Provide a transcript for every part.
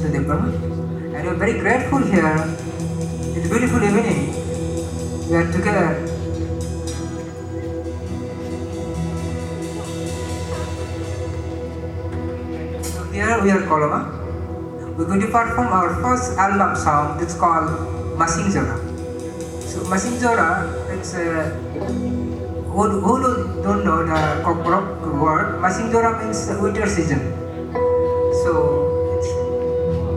to Tripura, and we're very grateful here. It's a beautiful evening. We are together. So here we are Koloma. We're going to perform our first album song. It's called Masing Jora. So Masing Jora, it's who don't know the kokborok word. Masing Jora means winter season. So it's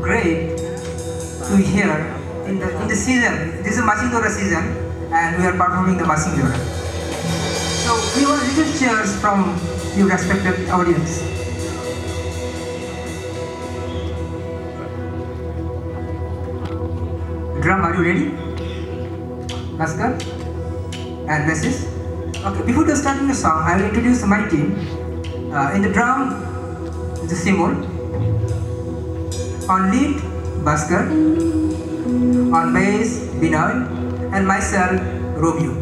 great to hear in the season. This is Masing Jora season, and we are performing the Masing Jora. So we want little cheers from you respected audience. Drum, are you ready? Master and bassist. Okay, before starting the song, I will introduce my team. In the drum, the Simon. On lead, Bhaskar. On bass, Binoy. And myself, Romeo.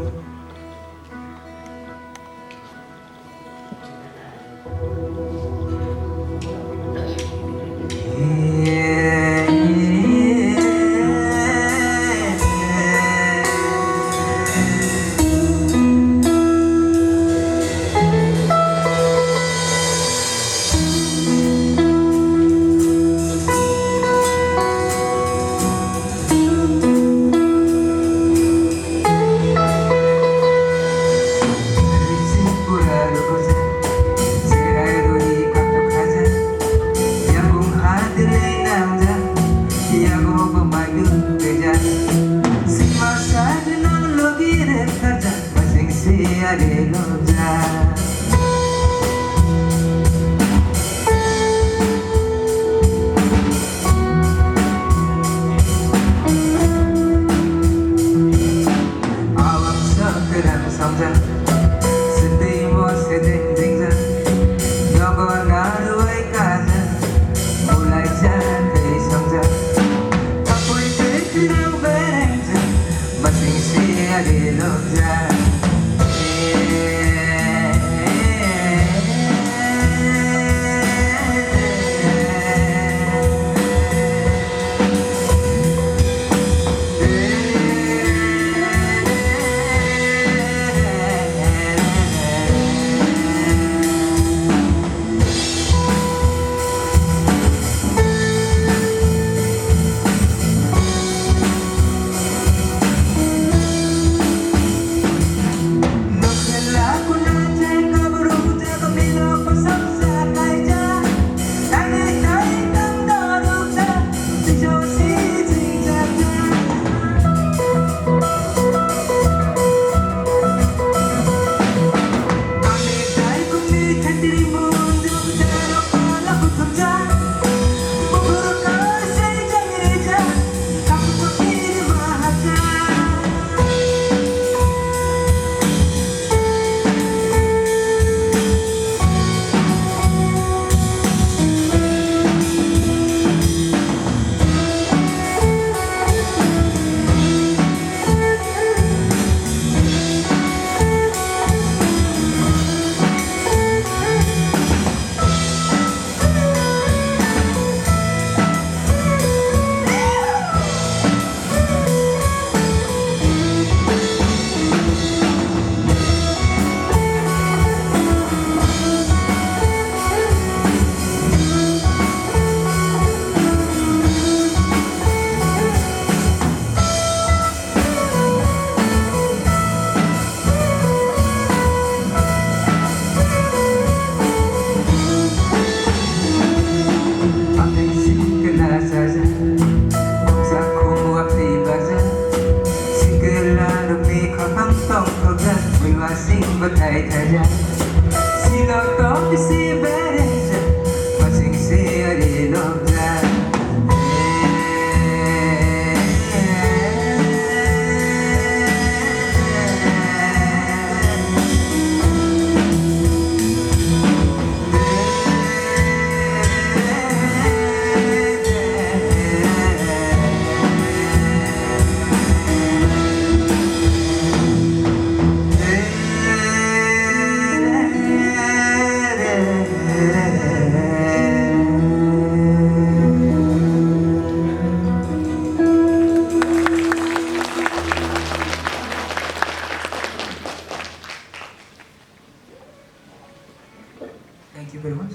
Thank you very much.